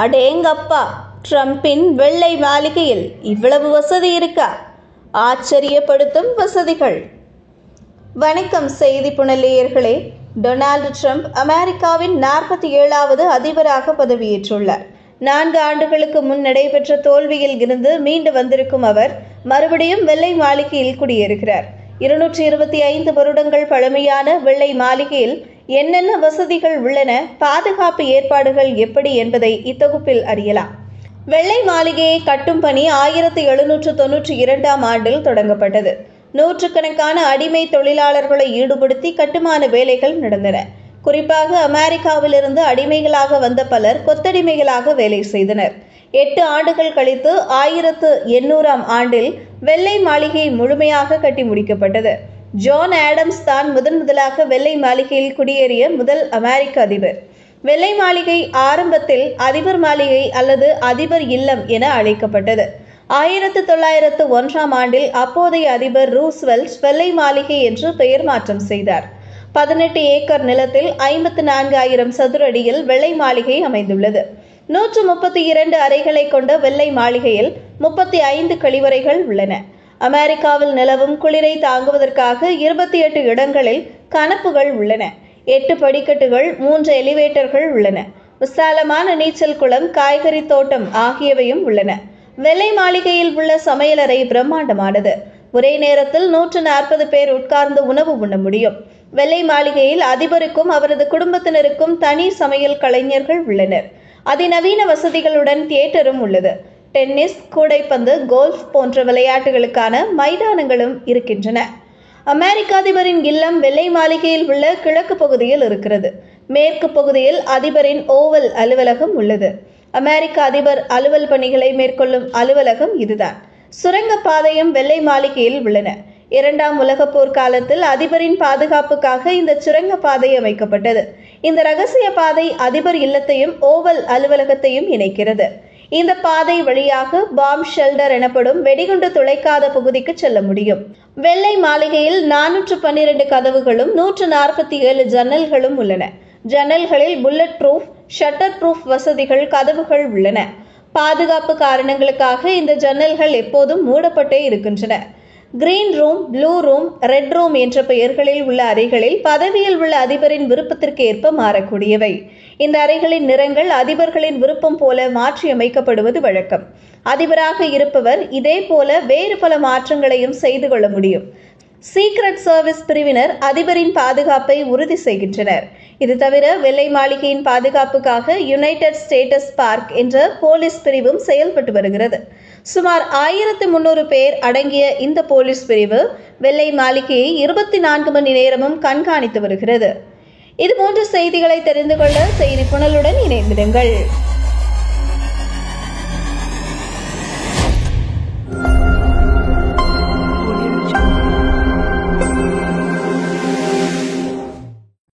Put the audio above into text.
அடேங்கப்பா, ட்ரம்பின் வெள்ளை மாளிகையில் இவ்வளவு வசதி இருக்கா? ஆச்சரியப்படுத்தும் வசதிகள். வணக்கம் செய்தி புனலியர்களே. டொனால்டு ட்ரம்ப் அமெரிக்காவின் 47வது அதிபராக பதவியேற்றுள்ளார். 4 ஆண்டுகளுக்கு முன் நடைபெற்ற தோல்வியில் இருந்து மீண்டு வந்திருக்கும் அவர் மறுபடியும் வெள்ளை மாளிகையில் குடியேறுகிறார். 225 வருடங்கள் பழமையான வெள்ளை மாளிகையில் என்னென்ன வசதிகள் உள்ளன, பாதுகாப்பு ஏற்பாடுகள் எப்படி என்பதை இத்தொகுப்பில் அறியலாம். வெள்ளை மாளிகையை கட்டும் பணி 1792ஆம் ஆண்டில் தொடங்கப்பட்டது. நூற்றுக்கணக்கான அடிமை தொழிலாளர்களை ஈடுபடுத்தி கட்டுமான வேலைகள் நடந்தன. குறிப்பாக அமெரிக்காவிலிருந்து அடிமைகளாக வந்த பலர் கொத்தடிமைகளாக வேலை செய்தனர். 8 ஆண்டுகள் கழித்து 1800ஆம் ஆண்டில் வெள்ளை மாளிகை முழுமையாக கட்டி முடிக்கப்பட்டது. ஜான் ஆடம்ஸ் தான் முதலாக வெள்ளை மாளிகையில் குடியேறிய முதல் அமெரிக்க அதிபர். வெள்ளை மாளிகை ஆரம்பத்தில் அதிபர் மாளிகை அல்லது அதிபர் இல்லம் என அழைக்கப்பட்டது. 1901ஆம் ஆண்டில் அப்போதைய அதிபர் ரூஸ்வெல்ட் வெள்ளை மாளிகை என்று பெயர் மாற்றம் செய்தார். 18 ஏக்கர் நிலத்தில் 54,000 சதுர அடியில் வெள்ளை மாளிகை அமைந்துள்ளது. 132 அறைகளை கொண்ட வெள்ளை மாளிகையில் 35 கழிவறைகள் உள்ளன. அமெரிக்காவில் நிலவும் குளிரை தாங்குவதற்காக 28 இடங்களில் கணப்புகள் உள்ளன. 8 படிக்கட்டுகள், 3 எலிவேட்டர்கள் உள்ளன. விசாலமான நீச்சல் குளம், காய்கறி தோட்டம் ஆகியவையும் உள்ளன. வெள்ளை மாளிகையில் உள்ள சமையலறை பிரம்மாண்டமானது. ஒரே நேரத்தில் 140 பேர் உட்கார்ந்து உணவு உண்ண முடியும். வெள்ளை மாளிகையில் அதிபருக்கும் அவரது குடும்பத்தினருக்கும் தனி சமையல் கலைஞர்கள் உள்ளனர். அதிநவீன வசதிகளுடன் தியேட்டரும் உள்ளது. டென்னிஸ், கூடைப்பந்து, கோல்ஃப் போன்ற விளையாட்டுகளுக்கான மைதானங்களும் இருக்கின்றன. அமெரிக்க அதிபரின் இல்லம் வெள்ளை மாளிகையில் உள்ள கிழக்கு பகுதியில் இருக்கிறது. மேற்கு பகுதியில் அதிபரின் ஓவல் அலுவலகம் உள்ளது. அமெரிக்க அதிபர் அலுவல் பணிகளை மேற்கொள்ளும் அலுவலகம் இதுதான். சுரங்கப்பாதையும் வெள்ளை மாளிகையில் உள்ளன. 2ஆம் உலகப் போர் காலத்தில் அதிபரின் பாதுகாப்புக்காக இந்த சுரங்கப்பாதை அமைக்கப்பட்டது. இந்த ரகசிய பாதை அதிபர் இல்லத்தையும் ஓவல் அலுவலகத்தையும் இணைக்கிறது. இந்த பாதை வழியாக பாம் ஷெல்டர் எனப்படும் வெடிகுண்டு துளைக்காத பகுதிக்கு செல்ல முடியும். வெள்ளை மாளிகையில் 412 கதவுகளும் 147 ஜன்னல்களும் உள்ளன. ஜன்னல்களில் புல்லட் ப்ரூஃப், ஷட்டர் ப்ரூஃப் வசதிகள் கதவுகள் உள்ளன. பாதுகாப்பு காரணங்களுக்காக இந்த ஜன்னல்கள் எப்போதும் மூடப்பட்டே இருக்கின்றன. Green room, blue room, red room என்ற பெயர்களில் உள்ள அறைகளில் பதவியில் உள்ள அதிபரின் விருப்பத்திற்கு ஏற்ப மாறக்கூடியவை. இந்த அறைகளின் நிறங்கள் அதிபர்களின் விருப்பம் போல மாற்றியமைக்கப்படுவது வழக்கம். அதிபராக இருப்பவர் இதே போல வேறு பல மாற்றங்களையும் செய்து கொள்ள முடியும். சீக்ரெட் சர்வீஸ் பிரிவினர் அதிபரின் பாதுகாப்பை உறுதி செய்கின்றனர். இது தவிர வெள்ளை மாளிகையின் பாதுகாப்புக்காக யுனைடெட் ஸ்டேட்ஸ் பார்க் என்ற போலீஸ் பிரிவும் செயல்பட்டு வருகிறது. சுமார் 1300 பேர் அடங்கிய இந்த போலீஸ் பிரிவு வெள்ளை மாளிகையை 24 மணி நேரமும் கண்காணித்து வருகிறது. இதுபோன்ற செய்திகளை தெரிந்து கொள்ள செய்தி புனலுடன் இணைந்திருங்கள்.